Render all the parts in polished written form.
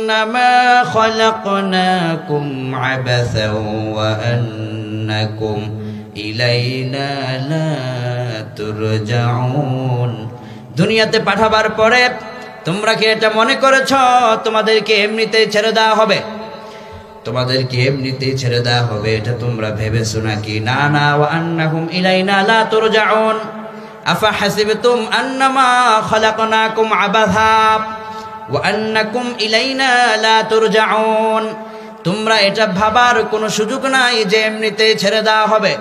আন্নামা খালাকনাকুম আবাসা ওয়া আন্নাকুম ইলাইনা লা তুরজাউন। দুনিয়াতে পাঠাবার পরে তোমরা কি এটা মনে করেছো তোমাদেরকে এমনিতেই ছেড়ে দেওয়া হবে? তোমাদেরকে এমনিতেই ছেড়ে দেওয়া হবে এটা তোমরা ভেবেছো নাকি? না না, ওয়া আন্নাকুম ইলাইনা লা তুরজাউন। আফা হাসিবতুম আন্নামা খালাকনাকুম আবাসা ওয়া আন্নাকুম ইলাইনা লা তুরজাউন। তোমরা এটা ভাবার কোনো সুযোগ নাই যে এমনিতেই ছেড়ে দেওয়া হবে।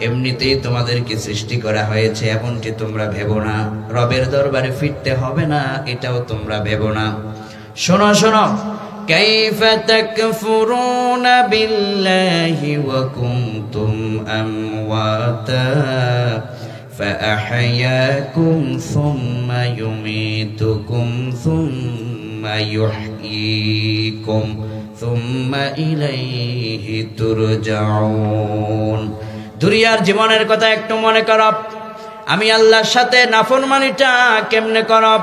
এমনিতেই তোমাদেরকে সৃষ্টি করা হয়েছে এমনটি তোমরা ভেবো না। রবের দরবারে ফিরতে হবে না এটাও তোমরা ভেবো না। শোনো শোনো, কাইফা তাকফুরুনা বিল্লাহি ওয়া কুনতুম আমওয়াতা فأحياكم ثم يميتكم ثم يحييكم ثم إليه ترجعون। দুনিয়ার জীবনের কথা একটু মনে করো। আমি আল্লাহর সাথে নাফরমানিটা কেমনে করব?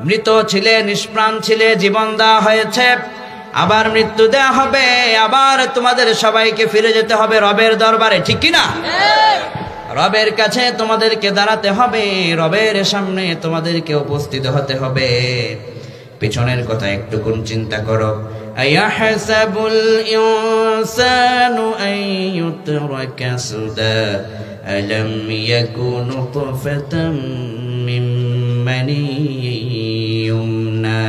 মৃত ছিলে, নিষ্প্রাণ ছিলে, জীবন দেওয়া হয়েছে, আবার মৃত্যু দেওয়া হবে, আবার তোমাদের সবাইকে ফিরে যেতে হবে রবের দরবারে, ঠিক কি না? রবের কাছে তোমাদেরকে দাঁড়াতে হবে, রবের সামনে তোমাদেরকে উপস্থিত হতে হবে। পিছনের কথা একটুকুন চিন্তা করো। আয়াহসাবুল ইনসানু আন ইউতরাকা সুদা আলাম ইয়াকুন নুতফাতাম মিন মানিয়্যিন ইউমনা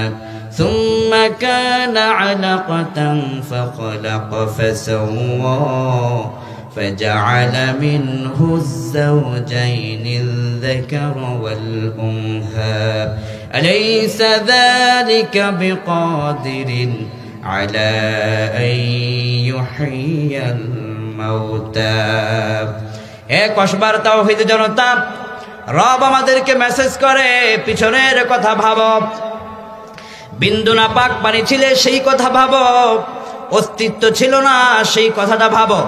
সুম্মা কানা আলাকাতান ফাখালাকা ফাসাওয়া فجعل منه الزوجين الذكر والأنثى أليس ذلك بقادر على أن يحيي الموتى। এক অসবার তাওহীদ জনতা, রব আমাদেরকে মেসেজ করে পিছনের কথা ভাবো। বিন্দু না পাক পানি ছিলে সেই কথা ভাবো, অস্তিত্ব ছিল না সেই কথাটা ভাবো।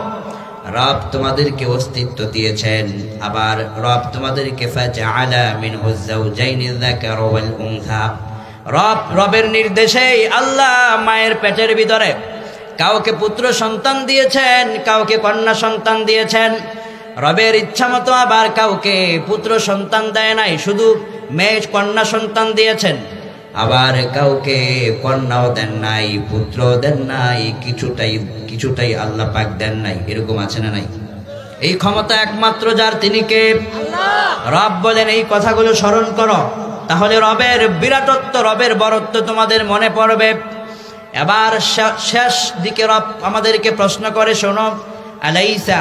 রব তোমাদেরকে অস্তিত্ব দিয়েছেন, আবার রব তোমাদেরকে ফাজআলা মিনহু যাওজাইনি যাকার ওয়াল উনসা। রবের নির্দেশেই আল্লাহ মায়ের পেটের ভিতরে কাউকে পুত্র সন্তান দিয়েছেন, কাউকে কন্যা সন্তান দিয়েছেন। রবের ইচ্ছা মতো আবার কাউকে পুত্র সন্তান দেয় নাই, শুধু মেয়ে কন্যা সন্তান দিয়েছেন। আবার কাউকে কন্যাও দেন নাই, পুত্র দেন নাই, কিছুটাই আল্লাহ পাক দেন নাই। এরকম আছে না নাই? এই ক্ষমতা একমাত্র যার, তিনি কে? রব বলেন এই কথাগুলো স্মরণ করো, তাহলে রবের বিরাটত্ব, রবের বরত্ব তোমাদের মনে পড়বে। এবার শেষ দিকে রব আমাদেরকে প্রশ্ন করে, শোনো, আলাইসা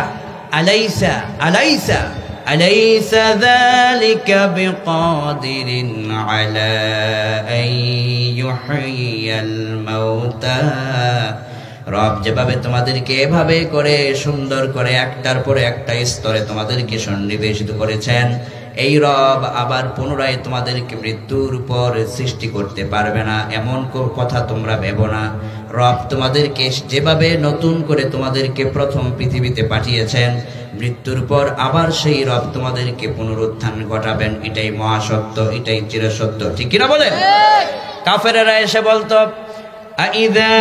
আলাইসা আলাইসা আলাইসা যালিকা বিকাদিরিন আলা আন ইউহয়িয়াল মাউতা। রব যেভাবে তোমাদেরকে এভাবে করে সুন্দর করে একটার পরে একটা স্তরে তোমাদেরকে সন্নিবেশিত করেছেন, এই রব আবার পুনরায় তোমাদেরকে মৃত্যুর উপর সৃষ্টি করতে পারবে না এমন কথা তোমরা ভেবো না। রব তোমাদেরকে যেভাবে নতুন করে তোমাদেরকে প্রথম পৃথিবীতে পাঠিয়েছেন, মৃত্যুর পর আবার সেই রব তোমাদেরকে পুনরুত্থান ঘটাবেন, এটাই মহাসত্য, এটাই চিরসত্য, ঠিক কিনা বলেন? কাফেরেরা এসে বলতো, আইযা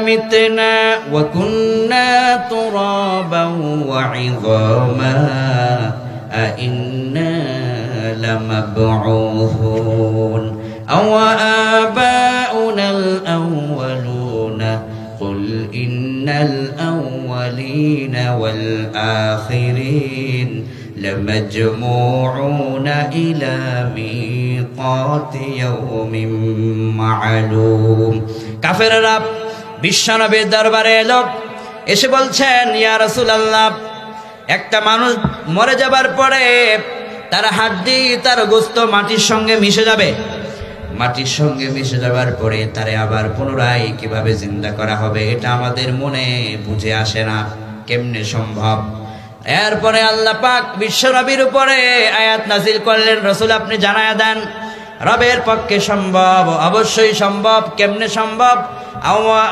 মিতনা ওয়া কুন্না তুরাবান ওয়া ইযামা আইন্না লামাবউসুন আও আবাউনাল আউয়ালুনা কুল ইন্নাল আউয়ালিনা ওয়াল আখিরিন লামাজমুউনা ইলা মিকাতি ইয়াউমিন মা'লুম। কাফেররা বিশ্বনবীর দরবারে এলো, এসে বলছেন, ইয়া রাসূলুল্লাহ, একটা মানুষ মরে যাবার পরে তার হাড্ডি, তার গোশত মাটির সঙ্গে মিশে যাবে। মাটির সঙ্গে মিশে যাবার পরে তারে আবার পুনরায় কিভাবে জিন্দা করা হবে, এটা আমাদের মনে বুঝে আসে না, কেমনে সম্ভব? এরপরে আল্লাহ পাক বিশ্বনবীর উপরে আয়াত নাযিল করলেন, রাসূল আপনি জানায়া দেন, রবের পক্ষে সম্ভব, অবশ্যই সম্ভব। কেমনে সম্ভব? আওয়া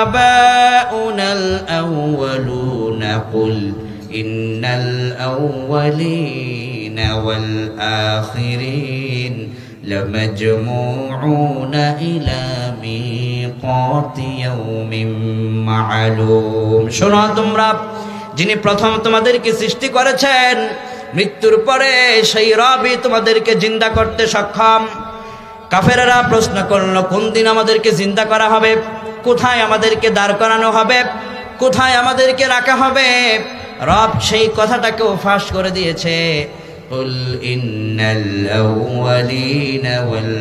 আবাউনাল আউয়ালুনা কুল ইন্নাল আউয়ালিনা ওয়াল আখিরিন লামাজমুউনা ইলা মিকাতি ইয়াউমিন মা'লুম। শোনো তোমরা, যিনি প্রথম তোমাদেরকে সৃষ্টি করেছেন, মৃত্যুর পরে সেই রবই তোমাদেরকে জিন্দা করতে সক্ষম। কাফেররা প্রশ্ন করলো, কোন দিন আমাদেরকে জিন্দা করা হবে, কোথায় আমাদেরকে দাঁড় করানো হবে, কোথায় আমাদেরকে রাখা হবে? রব সেই কথাটাকেও ফাঁস করে দিয়েছে, কুল ইন্নাল আউয়ালিনা ওয়াল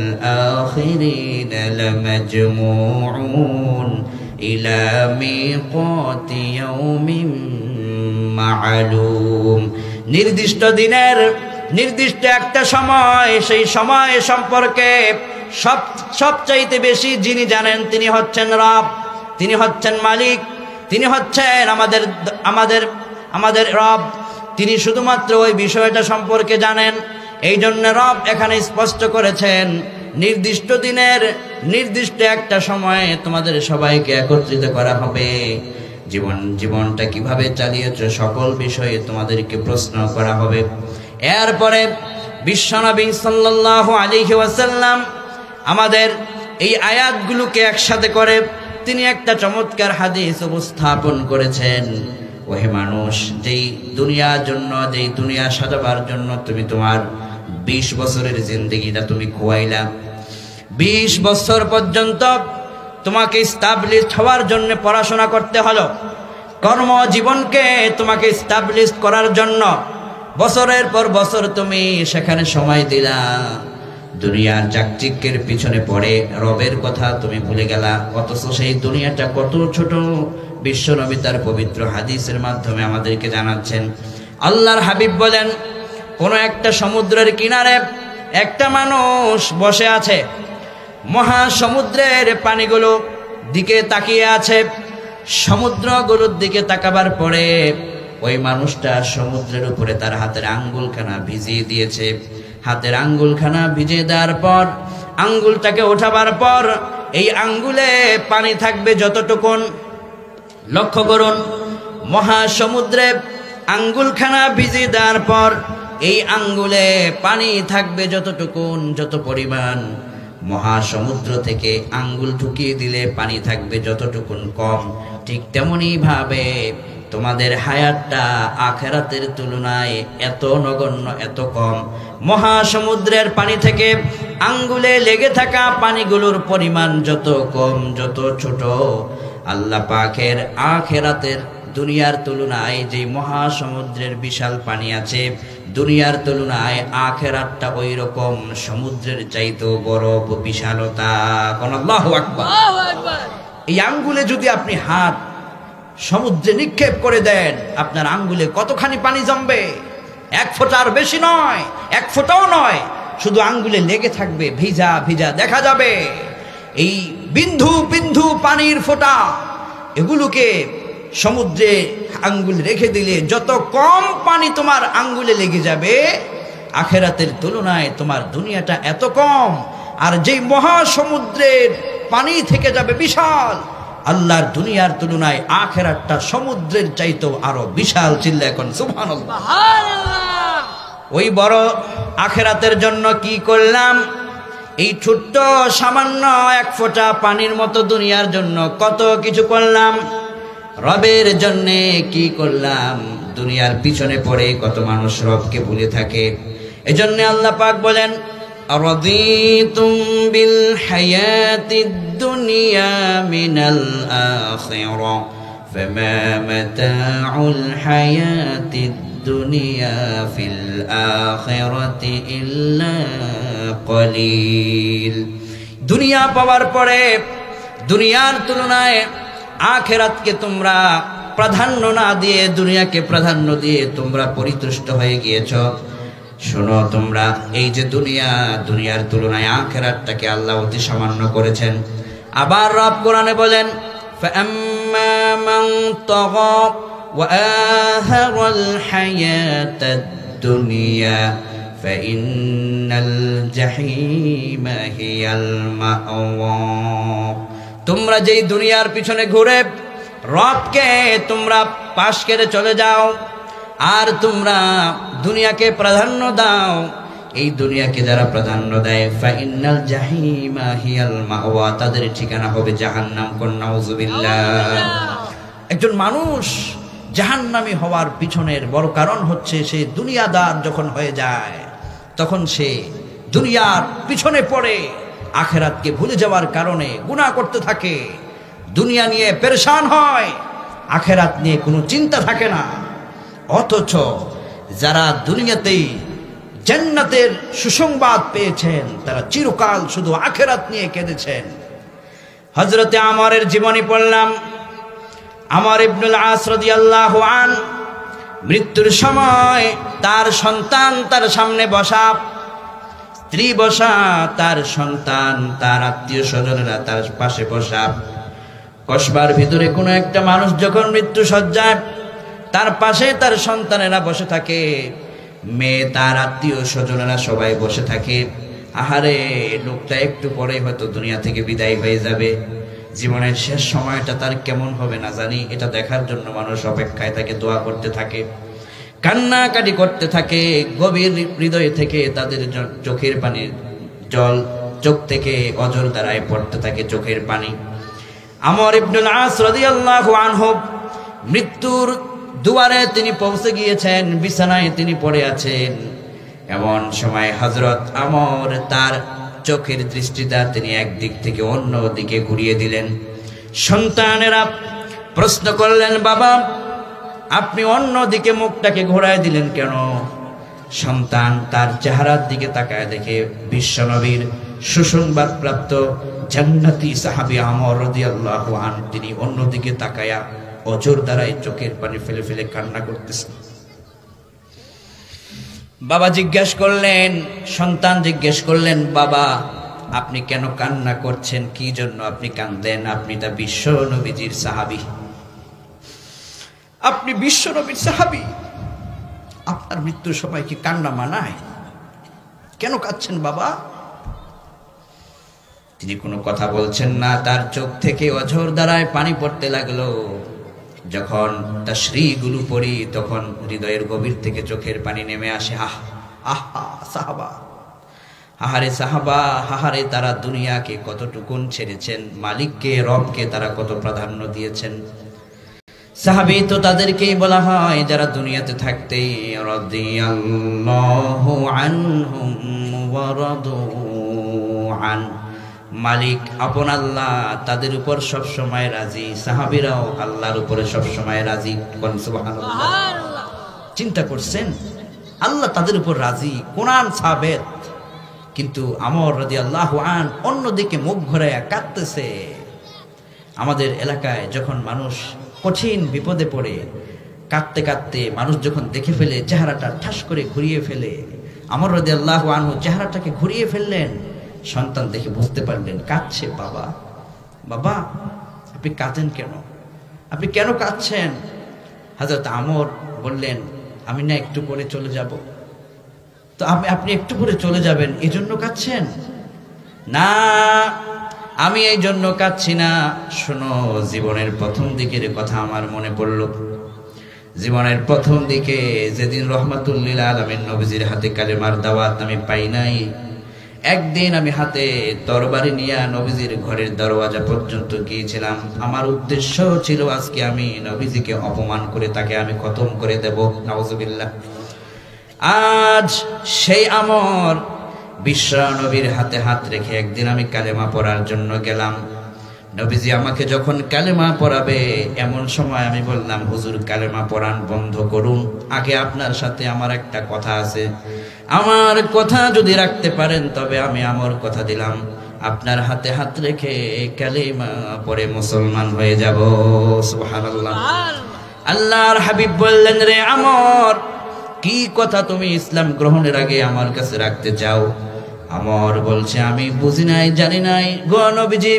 আখিরিনা লামাজমুউন ইলা মিকাতি ইয়াউমিন মা'লুম। নির্দিষ্ট দিনের নির্দিষ্ট একটা সময়, সেই সময় সম্পর্কে সবচাইতে বেশি যিনি জানেন তিনি হচ্ছেন রব, তিনি হচ্ছেন মালিক, তিনি হচ্ছেন আমাদের রব। তিনি শুধুমাত্র ওই বিষয়টা সম্পর্কে জানেন। এই জন্য রব এখানে স্পষ্ট করেছেন, নির্দিষ্ট দিনের নির্দিষ্ট একটা সময়ে তোমাদের সবাইকে একত্রিত করা হবে। জীবনটা কিভাবে চালিয়েছো সকল বিষয়ে তোমাদেরকে প্রশ্ন করা হবে। এরপরে বিশ্বনবী সাল্লাল্লাহু আলাইহি ওয়াসাল্লাম আমাদের এই আয়াতগুলোকে একসাথে করে তিনি একটা চমৎকার হাদিস উপস্থাপন করেছেন। ওহে মানুষ, যেই দুনিয়ার জন্য, যেই দুনিয়া সাজাবার জন্য তুমি তোমার 20 বছরের জিন্দেগিটা তুমি খোয়াইলা, 20 বছর পর্যন্ত তোমাকে স্টাবলিশ হওয়ার জন্য পড়াশোনা করতে হলো, কর্মজীবনকে তোমাকে স্টাবলিশ করার জন্য বছরের পর বছর তুমি সেখানে সময় দিলা, দুনিয়ার চাকচিক্যের পিছনে পড়ে রবের কথা তুমি ভুলে গেলা। অথচ সেই দুনিয়াটা কত ছোট, বিশ্বনবী তার পবিত্র হাদিসের মাধ্যমে আমাদেরকে জানাচ্ছেন। আল্লাহর হাবিব বলেন, কোন একটা সমুদ্রের কিনারে একটা মানুষ বসে আছে, মহাসমুদ্রের পানিগুলো দিকে তাকিয়ে আছে। সমুদ্রগুলোর দিকে তাকাবার পরে ওই মানুষটা সমুদ্রের উপরে তার হাতের আঙ্গুলখানা ভিজিয়ে দিয়েছে। হাতের আঙ্গুলখানা ভিজিয়ে দেওয়ার পর, আঙ্গুলটাকে ওঠাবার পর এই আঙ্গুলে পানি থাকবে যতটুকুন। লক্ষ্য করুন, মহাসমুদ্রে আঙ্গুলখানা ভিজিয়ে দেওয়ার পর এই আঙ্গুলে পানি থাকবে যতটুকুন, যত পরিমাণ। মহাসমুদ্র থেকে আঙ্গুল ঢুকিয়ে দিলে পানি থাকবে যতটুকুন কম। ঠিক তেমনি ভাবে তোমাদের হায়াতটা আখিরাতের তুলনায় এত নগণ্য, এত কম। মহাসমুদ্রের পানি থেকে আঙ্গুলে লেগে থাকা পানিগুলোর পরিমাণ যত কম, যত ছোট, আল্লাহ পাকের আখিরাতের দুনিয়ার তুলনায় যে মহাসমুদ্রের বিশাল পানি আছে, দুনিয়ার তুলনায় আখিরাতটা ওই রকম সমুদ্রের চাইতেও বড় বিশালতা। আল্লাহু আকবার। এই আঙ্গুলে যদি আপনি হাত সমুদ্রে নিক্ষেপ করে দেন, আপনার আঙ্গুলে কতখানি পানি জমবে? 1 ফোঁটার বেশি নয়, 1 ফোঁটাও নয়, শুধু আঙ্গুলে লেগে থাকবে, ভিজা ভিজা দেখা যাবে। এই বিন্দু বিন্দু পানির ফোঁটা, এগুলোকে সমুদ্রে আঙ্গুল রেখে দিলে যত কম পানি তোমার আঙ্গুলে লেগে যাবে, আখিরাতের তুলনায় তোমার দুনিয়াটা এত কম। আর যেই মহাসমুদ্রের পানি থেকে যাবে বিশাল, আল্লাহর দুনিয়ার তুলনায় আখিরাতটা সমুদ্রের চাইতেও আরো বিশাল। চিল্লা এখন সুবহানাল্লাহ। ওই বড় আখিরাতের জন্য কি করলাম? এই ছোট্ট সামান্য 1 ফোঁটা পানির মতো দুনিয়ার জন্য কত কিছু করলাম। রবের জন্যে কি করলাম? দুনিয়ার পিছনে পড়ে কত মানুষ রবকে ভুলে থাকে। এজন্য আল্লাহ পাক বলেন, আরাদিতুম বিল হায়াতিদ দুনিয়া মিনাল আখিরা ফামা মাতাউল হায়াতিদ দুনিয়া ফিল আখিরাতি ইল্লা কলিল। দুনিয়া পাওয়ার পরে দুনিয়ার তুলনায় আখিরাতকে তোমরা প্রাধান্য না দিয়ে, দুনিয়াকে প্রাধান্য দিয়ে তোমরা পরিতুষ্ট হয়ে গিয়েছ। শোনো তোমরা, এই যে দুনিয়ার তুলনায় আখিরাতটাকে আল্লাহ অতি সামান্য করেছেন। আবার রব কোরআনে বলেন, ফাআম্মা মান তাগা ওয়া আহারাল হায়াতাদ দুনিয়া ফাইন্নাল জাহিমা হিয়াল মাওয়া। তোমরা যেই দুনিয়ার পিছনে ঘুরে রবকে তোমরা পাশ করে চলে যাও, আর তোমরা দুনিয়াকে প্রাধান্য দাও, এই দুনিয়াকে যারা প্রাধান্য দেয় ফাইনাল জাহিমা হিয়াল মাওয়া, তাদের ঠিকানা হবে জাহান্নাম। নাউযুবিল্লাহ। একজন মানুষ জাহান্নামী হওয়ার পিছনের বড় কারণ হচ্ছে সে দুনিয়াদার যখন হয়ে যায় তখন সে দুনিয়ার পিছনে পড়ে আখিরাতকে ভুলে যাওয়ার কারণে গুনাহ করতে থাকে, দুনিয়া নিয়ে পেরেশান হয়, আখিরাত নিয়ে কোনো চিন্তা থাকে না। অথচ যারা দুনিয়াতেই জান্নাতের সুসংবাদ পেয়েছেন তারা চিরকাল শুধু আখিরাত নিয়ে কেঁদেছেন। হযরতে আমরের জীবনী পড়লাম। আমর ইবনুল আস রাদিয়াল্লাহু আন মৃত্যুর সময় তার সন্তান তার সামনে বসা, স্ত্রী বসা, তার সন্তান, তার আত্মীয় স্বজনেরা তার পাশে বসা। কসবার ভিতরে কোনো একটা মানুষ যখন মৃত্যু সজ্জায় তার পাশে তার সন্তানেরা বসে থাকে, মেয়ে, তার আত্মীয় স্বজনেরা সবাই বসে থাকে। আহারে, লোকটা একটু পরে হয়তো দুনিয়া থেকে বিদায় হয়ে যাবে, জীবনের শেষ সময়টা তার কেমন হবে না জানি, এটা দেখার জন্য মানুষ অপেক্ষায় থাকে, দোয়া করতে থাকে, কান্নাকাটি করতে থাকে। গভীর হৃদয় থেকে তাদের চোখের পানির জল চোখ থেকে অঝর ধারায় পড়তে থাকে, চোখের পানি। আমর ইবনুল আস রাদিয়াল্লাহু আনহু মৃত্যুর দুয়ারে তিনি পৌঁছে গিয়েছেন, বিছানায় তিনি পড়ে আছেন। এমন সময় হযরত আমর তার চোখের দৃষ্টিটা তিনি একদিক থেকে অন্য দিকে ঘুরিয়ে দিলেন। সন্তানেরা প্রশ্ন করলেন, বাবা আপনি অন্য দিকে মুখটাকে ঘোরায় দিলেন কেন? সন্তান তার চেহারার দিকে তাকায় দেখে বিশ্বনবীর সুসংবাদ প্রাপ্ত জান্নাতি সাহাবী আমর রাদিয়াল্লাহু আনহু তিনি অন্যদিকে তাকায়া অঝর দ্বারাই চোখের পানি ফেলে ফেলে কান্না করতেছেন। বাবা জিজ্ঞেস করলেন, সন্তান জিজ্ঞেস করলেন, বাবা আপনি কেন কান্না করছেন? কি জন্য আপনি কাঁদেন? আপনি তা বিশ্ব নবীজির সাহাবী, আপনি বিশ্ব নবীর সাহাবী, আপনার মৃত্যুর সময় কি কান্না মানায়? কেন কাঁদছেন বাবা? তিনি কোনো কথা বলছেন না, তার চোখ থেকে অঝর দ্বারায় পানি পড়তে লাগলো। যখন তাশরীহগুলো পড়ি তখন হৃদয়ের গভীর থেকে চোখের পানি নেমে আসে। আহা সাহাবা, আহারে সাহাবা, আহারে তারা দুনিয়াকে কতটুকুন ছেড়েছেন, মালিককে, রবকে তারা কত প্রাধান্য দিয়েছেন। সাহাবী তো তাদেরকেই বলা হয় যারা দুনিয়াতে থাকতেই রাদিয়াল্লাহু আনহুম ওয়া রাদু আন, মালিক আপন আল্লাহ তাদের উপর সব সময় রাজি, সাহাবীরাও আল্লাহর উপরে সব সময় রাজি। সুবহানাল্লাহ। চিন্তা করছেন আল্লাহ তাদের উপর রাজি, কোরআন সাবেত, কিন্তু আমর রাদিয়াল্লাহু আন অন্যদিকে মুখ ঘুরাইয়া কাঁদতেছে। আমাদের এলাকায় যখন মানুষ কঠিন বিপদে পড়ে কাঁদতে কাঁদতে মানুষ যখন দেখে ফেলে, চেহারাটা ঠাস করে ঘুরিয়ে ফেলে, আমর রাদিয়াল্লাহু আনহু চেহারাটাকে ঘুরিয়ে ফেললেন। সন্তান দেখে বুঝতে পারলেন কাঁদছে। বাবা, বাবা আপনি কাঁদেন কেন? আপনি কেন কাঁদছেন? হযরত আমর বললেন, আমি না একটু পরে চলে যাব। তো আপনি একটু পরে চলে যাবেন এজন্য কাঁদছেন? না, আমি এই জন্য কাঁদছি না। শোনো, জীবনের প্রথম দিকের কথা আমার মনে পড়ল। জীবনের প্রথম দিকে যেদিন রহমাতুল লিল আলামিন নবীজির হাতে কালেমার দাওয়াত আমি পাই নাই, একদিন আমি হাতে তরবারি নিয়ে নবীজির ঘরের দরওয়াজা পর্যন্ত গিয়েছিলাম। আমার উদ্দেশ্য ছিল আজকে আমি নবীজিকে অপমান করে তাকে আমি খতম করে দেব। নাউজুবিল্লাহ। আজ সেই আমর বিশ্ব নবীর হাতে হাত রেখে একদিন আমি কালেমা পড়ার জন্য গেলাম। নবীজি আমাকে যখন কালেমা পড়াবে এমন সময় আমি বললাম, হুজুর কালেমা পড়ান বন্ধ করুন, আগে আপনার সাথে আমার একটা কথা আছে। আমার কথা যদি রাখতে পারেন তবে আমি আমার কথা দিলাম আপনার হাতে হাত রেখে কালেমা পড়ে মুসলমান হয়ে যাব। সুবহানাল্লাহ। আল্লাহর হাবিব বললেন, রে আমর, কি কথা তুমি ইসলাম গ্রহণের আগে আমার কাছে রাখতে চাও? আমর বলছে, আমি বুঝি নাই, জানি নাই গো নবীজি,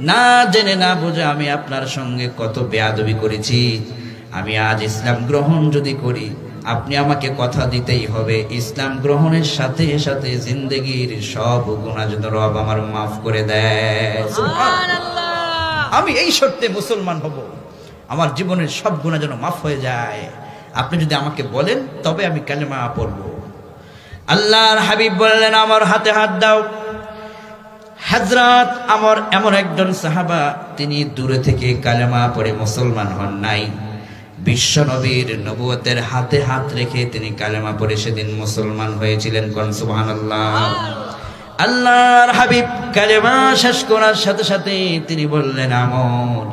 না জেনে না বুঝে আমি আপনার সঙ্গে কত বেয়াদবি করেছি। আমি আজ ইসলাম গ্রহণ যদি করি আপনি আমাকে কথা দিতেই হবে, ইসলাম গ্রহণের সাথে সাথে জিন্দেগির সব গুনাহ যেন রব আমার মাফ করে দেয়। সুবহানাল্লাহ। আমি এই শর্তে মুসলমান হব, আমার জীবনের সব গুনাহ যেন মাফ হয়ে যায়। আপনি যদি আমাকে বলেন তবে আমি কালেমা পড়ব। আল্লাহর হাবিব বললেন আমার হাতে হাত দাও। হযরত আমর এমন একজন সাহাবা, তিনি দূরে থেকে কালেমা পড়ে মুসলমান হন নাই, বিশ্ব নবীর নবুয়তের হাতে হাত রেখে তিনি কালেমা পড়ে সেদিন মুসলমান হয়েছিলেন। কোন সুবহানাল্লাহ। আল্লাহর হাবিব কালেমা শেষ করার সাথে সাথে তিনি বললেন আমর,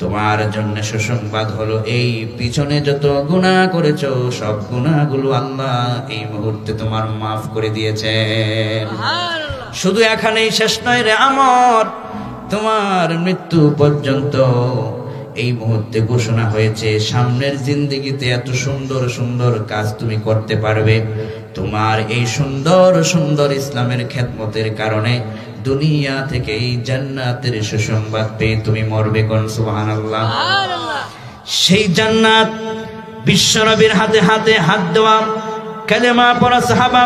তোমার জন্য সুসংবাদ হলো এই পিছনে যত গুনাহ করেছো সব গুনাহগুলো আল্লাহ এই মুহূর্তে তোমার মাফ করে দিয়েছেন। শুধু এখানেই শেষ নয় রে আমর, তোমার মৃত্যু পর্যন্ত এই মুহূর্তে ঘোষণা হয়েছে সামনের জিন্দেগিতে এত সুন্দর সুন্দর কাজ তুমি করতে পারবে। তোমার এই সুন্দর সুন্দর ইসলামের খেদমতের কারণে দুনিয়া থেকে এই জান্নাতের সুসংবাদ পেয়ে তুমি মরবে। কোন সুবহানাল্লাহ। সেই জান্নাত বিশ্বনবীর হাতে হাতে হাত দেওয়া কালেমা পড়া সাহাবা,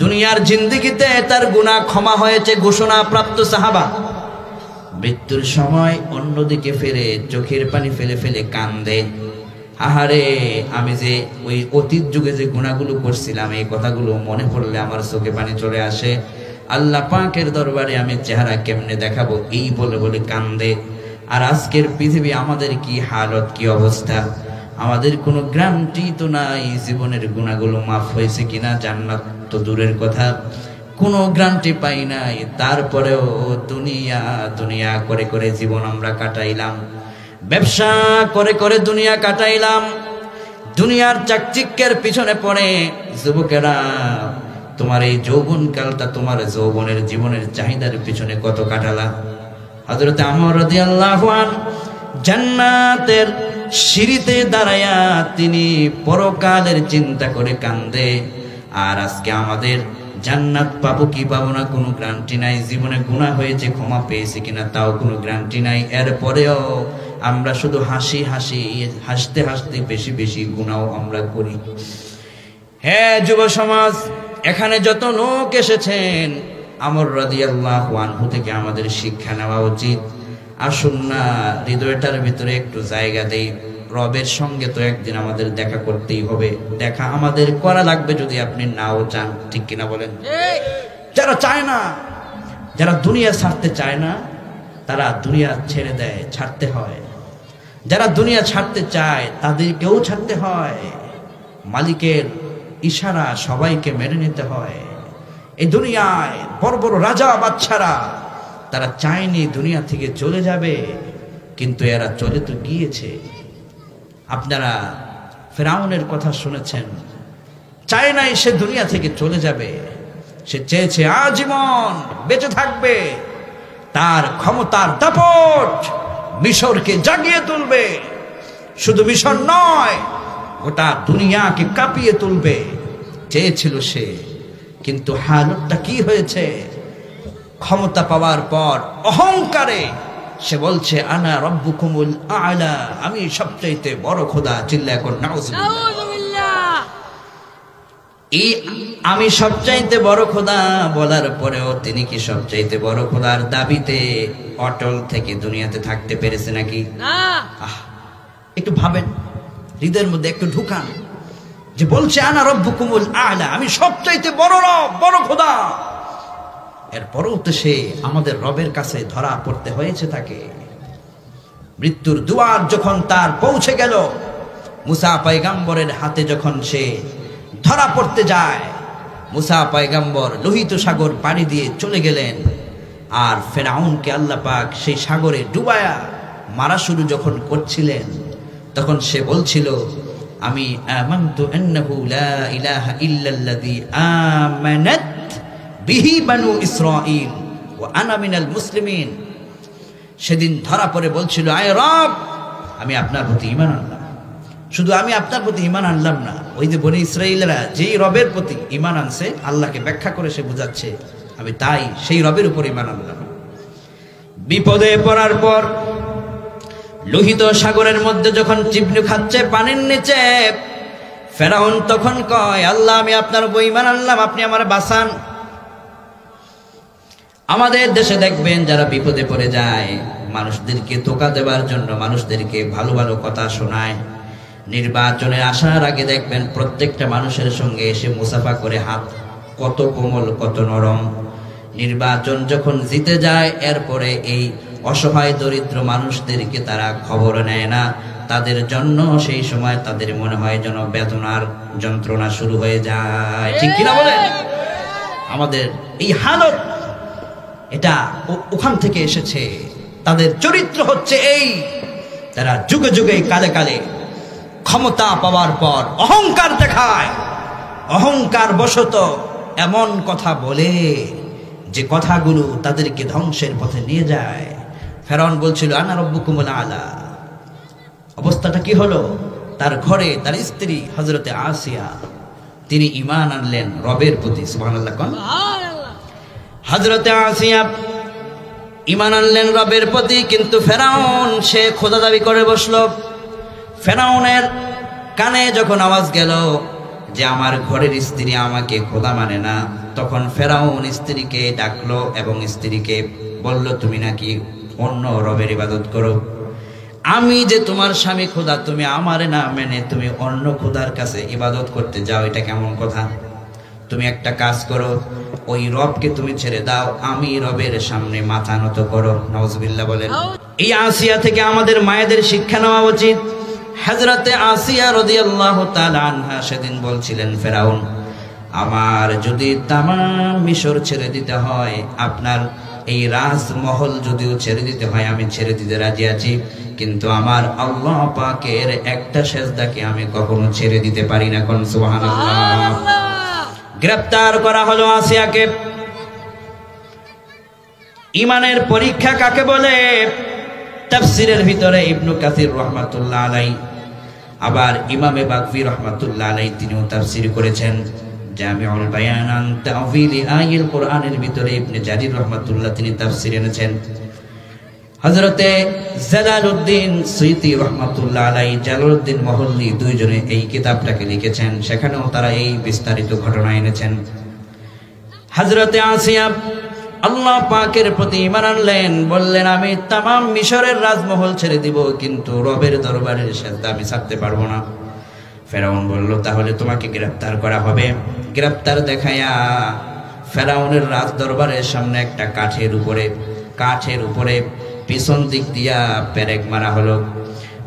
দুনিয়ার জিন্দেগিতে তার গুনাহ ক্ষমা হয়েছে ঘোষণা প্রাপ্ত সাহাবা, মৃত্যুর সময় অন্যদিকে ফিরে চোখের পানি ফেলে ফেলে কান্দে, আহারে আমি যে ওই অতীত যুগে যে গুনাহগুলো করছিলাম এই কথাগুলো মনে পড়লে আমার চোখে পানি চলে আসে, আল্লাহ পাকের দরবারে আমি চেহারা কেমনে দেখাবো এই বলে বলে কান্দে। আর আজকের পৃথিবী আমাদের কি হালত, কি অবস্থা, আমাদের কোনো গ্যারান্টি তো নাই জীবনের গুনাহগুলো মাফ হয়েছে কিনা, জান্নাত তো দূরের কথা, কোনো গ্যারান্টি পাই নাই। তারপরেও দুনিয়া দুনিয়া করে করে জীবন আমরা কাটাইলাম, ব্যবসা করে করে দুনিয়া কাটাইলাম, দুনিয়ার চাকচিক্যের পিছনে পড়ে যুবকেরা তোমার এই যৌবনকালটা তোমার যৌবনের জীবনের চাহিদার পিছনে কত কাটালা। হযরত আমর রাদিয়াল্লাহু আনহু জান্নাতের সিঁড়িতে দাঁড়ায়া তিনি পরকালের চিন্তা করে কান্দে। আর আজকে আমাদের জান্নাত পাবো কি পাবো না কোনো গ্যারান্টি নাই, জীবনে গুনাহ হয়েছে ক্ষমা পেয়েছে কিনা তাও কোনো গ্যারান্টি নাই, এরপরেও আমরা শুধু হাসি হাসি হাসতে হাসতে বেশি বেশি গুনাহ আমরা করি। হ্যাঁ যুব সমাজ, এখানে যত লোক এসেছেন আমর রাদিয়াল্লাহু আনহু থেকে আমাদের শিক্ষা নেওয়া উচিত। আসুন না হৃদয়টার ভিতরে একটু জায়গা দেই, রবের সঙ্গে তো একদিন আমাদের দেখা করতেই হবে, দেখা আমাদের করা লাগবে যদি আপনি নাও চান, ঠিক কিনা বলেন? যারা চায় না, যারা দুনিয়া ছাড়তে চায় না তারা দুনিয়া ছেড়ে দেয়, ছাড়তে হয়। যারা দুনিয়া ছাড়তে চায় তাদেরকেও ছাড়তে হয়, মালিকের ইশারা সবাইকে মেনে নিতে হয়। এই দুনিয়ায় বড় বড় রাজা বাদশারা তারা চায়নি দুনিয়া থেকে চলে যাবে, কিন্তু এরা চলে তো গিয়েছে। আপনারা ফেরাউনের কথা শুনেছেন, চায় নাই সে দুনিয়া থেকে চলে যাবে, সে চেয়েছে আজীবন বেঁচে থাকবে, তার ক্ষমতার দাপট মিশরকে জাগিয়ে তুলবে, শুধু মিশর নয় গোটা দুনিয়াকে কাঁপিয়ে তুলবে চেয়েছিল সে। কিন্তু হালতটা কি হয়েছে, ক্ষমতা পাওয়ার পর অহংকারে সে বলছে আনা রব্বুকুমুল আ'লা, আমি সবচাইতে বড় খোদা। চিল্লায় কোন নাউযুবিল্লাহ। এই আমি সবচাইতে বড় খোদা বলার পরেও তিনি কি সবচাইতে বড় খোদার দাবিতে অটল থেকে দুনিয়াতে থাকতে পেরেছে নাকি? না। একটু ভাবেন, হৃদয়ের মধ্যে একটু ঢুকান, যে বলছে আনা রব্বুকুমুল আ'লা, আমি সবচাইতে বড় রব, বড় খোদা, এরপরও তো সে আমাদের রবের কাছে ধরা পড়তে হয়েছে তাকে। মৃত্যুর দুয়ার যখন তার পৌঁছে গেল, মুসা পয়গম্বরের হাতে যখন সে ধরা পড়তে যায়, মুসা পয়গম্বর লোহিত সাগর পাড়ি দিয়ে চলে গেলেন। আর ফেরাউনকে আল্লাহ পাক সেই সাগরে ডুবায়া মারা শুরু যখন করছিলেন, তখন সে বলছিল আমি আমানতু আন্নাহু লা ইলাহা ইল্লাল্লাযী আমানাত বিহি বানু ইসরাঈল ওয়া আনা মিনাল মুসলিমিন। সেদিন ধরা পড়ে বলছিল আয় রব, আমি আপনার প্রতি ঈমান আনলাম। শুধু আমি আপনার প্রতি ঈমান আনলাম না, ওই যে বনি ইসরাঈলরা যেই রবের প্রতি ঈমান আনছে, আল্লাহকে ব্যাখ্যা করে সে বুঝাচ্ছে আমি তাই সেই রবের উপর ঈমান আনলাম। বিপদে পড়ার পর লোহিত সাগরের মধ্যে যখন চিবনি খাচ্ছে পানির নিচে, ফেরাউন তখন কয় আল্লাহ আমি আপনার উপর ঈমান আনলাম, আপনি আমারে বাঁচান। আমাদের দেশে দেখবেন যারা বিপদে পড়ে যায়, মানুষদেরকে ধোঁকা দেওয়ার জন্য মানুষদেরকে ভালো ভালো কথা শোনায়, নির্বাচনের আসার আগে দেখবেন প্রত্যেকটা মানুষের সঙ্গে এসে মুসাফা করে হাত, কত কোমল কত নরম। নির্বাচন যখন জিতে যায় এরপরে এই অসহায় দরিদ্র মানুষদেরকে তারা খবর নেয় না, তাদের জন্য সেই সময় তাদের মনে হয় যেন বেদনার যন্ত্রণা শুরু হয়ে যায়। ঠিক কিনা বলেন? আমাদের এই হালত এটা ওখান থেকে এসেছে। তাদের চরিত্র হচ্ছে এই, তারা যুগে যুগে কালে কালে ক্ষমতা পাওয়ার পর অহংকার দেখায়, অহংকার বশত এমন কথা বলে যে কথাগুলো তাদেরকে ধ্বংসের পথে নিয়ে যায়। ফেরাউন বলছিল আনা রব্বুকুমুল আলা। অবস্থাটা কি হলো? তার ঘরে তার স্ত্রী হযরতে আসিয়া তিনি ঈমান আনলেন রবের প্রতি। সুবহানাল্লাহ। কোন হযরতে আসিয়া ঈমান আনলেন রবের প্রতি, কিন্তু ফেরাউন সে খোদা দাবি করে বসলো। ফেরাউনের কানে যখন আওয়াজ গেল যে আমার ঘরের স্ত্রী আমাকে খোদা মানে না, তখন ফেরাউন স্ত্রীকে ডাকলো এবং স্ত্রীকে বলল তুমি নাকি অন্য রবের ইবাদত করো। আমি যে তোমার স্বামী খোদা, তুমি আমারে না মেনে তুমি অন্য খোদার কাছে ইবাদত করতে যাও, এটা কেমন কথা? তুমি একটা কাজ করো, ওই রবকে তুমি ছেড়ে দাও, আমি রবের সামনে মাথা নত করো। নাউজুবিল্লাহ বলেন। এই আসিয়া থেকে আমাদের মায়েদের শিক্ষা নেওয়া উচিত। হযরতে আসিয়া রাদিয়াল্লাহু তাআলা আনহা সেদিন বলছিলেন ফেরাউন, আমার যদি তামাম মিশর ছেড়ে দিতে হয়, আপনার এই রাজমহল যদিও ছেড়ে দিতে হয় আমি ছেড়ে দিতে রাজি আছি, কিন্তু আমার আল্লাহ পাকের একটা সেজদাকে আমি কখনো ছেড়ে দিতে পারি না। কোন সুবহানাল্লাহ। গ্রেফতার করা হলো আসিয়াকে। ঈমানের পরীক্ষা কাকে বলে? তাফসীরের ভিতরে ইবনু কাসির রাহমাতুল্লাহ আলাইহি, আবার ইমামে বাগভী রাহমাতুল্লাহ আলাইহি তিনিও তাফসীর করেছেন। জামিউল বায়ান আন তা'ওয়িলি আয়াতিল কোরআনের ভিতরে ইবনে জারির রাহমাতুল্লাহ তিনি তাফসীর এনেছেন। হযরতে জালালউদ্দিন সুয়ুতী রাহমাতুল্লাহ আলাইহি, জালালউদ্দিন মহল্লি দুইজনে এই কিতাবটাকে লিখেছেন, সেখানেও তারা এই বিস্তারিত ঘটনা এনেছেন। হযরতে আসিয়া আল্লাহ পাকের প্রতি ঈমান আনলেন, বললেন আমি তামাম মিশরের রাজমহল ছেড়ে দিব, কিন্তু রবের দরবারের সেজদা আমি ছাড়তে পারবো না। ফেরাউন বলল তাহলে তোমাকে গ্রেফতার করা হবে। গ্রেফতার দেখায়া ফেরাউনের রাজ দরবারের সামনে একটা কাঠের উপরে পিছন দিক দিয়া পেরেক মারা হলো।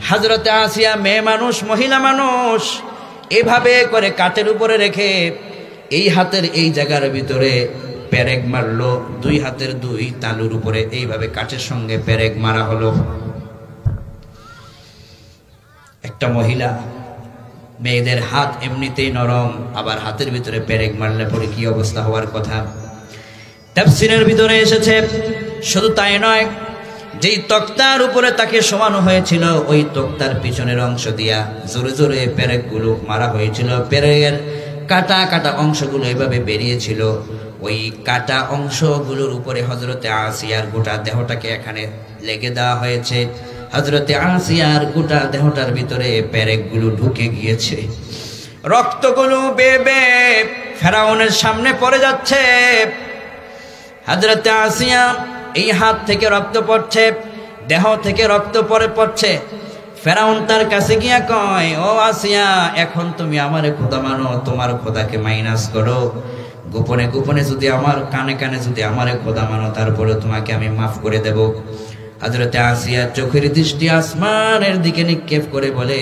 হযরতে আসিয়া মেয়ে মানুষ, মহিলা মানুষ, এভাবে করে কাঠের উপরে রেখে এই হাতের এই জায়গার ভিতরে পেরেক মারলো, দুই হাতের দুই তালুর উপরে এইভাবে কাঠের সঙ্গে পেরেক মারা হলো। একটা মহিলা, মেয়েদের হাত এমনিতেই নরম, আবার হাতের ভিতরে পেরেক মারলে পরে কি অবস্থা হওয়ার কথা। তাফসীরের ভিতরে এসেছে শুধু তাই নয়, যেই তক্তার উপরে তাকে শোয়ানো হয়েছিল ওই তক্তার পিছনের অংশ দিয়া জোরে জোরে পেরেকগুলো মারা হয়েছিল। পেরেকের কাটা কাটা অংশগুলো এভাবে বেরিয়েছিল। ওই কাটা অংশগুলোর উপরে হযরতে আসিয়ার গোটা দেহটাকে এখানে লেগে দেওয়া হয়েছে। হযরতে আসিয়ার গোটা দেহটার ভিতরে পেরেকগুলো ঢুকে গিয়েছে। রক্তগুলো বেয়ে বেয়ে ফেরাউনের সামনে পড়ে যাচ্ছে। হযরতে আসিয়া এই হাত থেকে রক্ত পড়ছে, দেহ থেকে রক্ত পড়ছে। ফেরাউন তার কাছে গিয়া কয়, ও আসিয়া, এখন তুমি আমারে খোদা মানো, তোমার খোদাকে মাইনাস করো। গোপনে গোপনে যদি আমার কানে কানে যদি আমারে খোদা মানো, তারপরে তোমাকে আমি মাফ করে দেব। হযরতে আসিয়া চোখের দৃষ্টি আসমানের দিকে নিক্ষেপ করে বলে,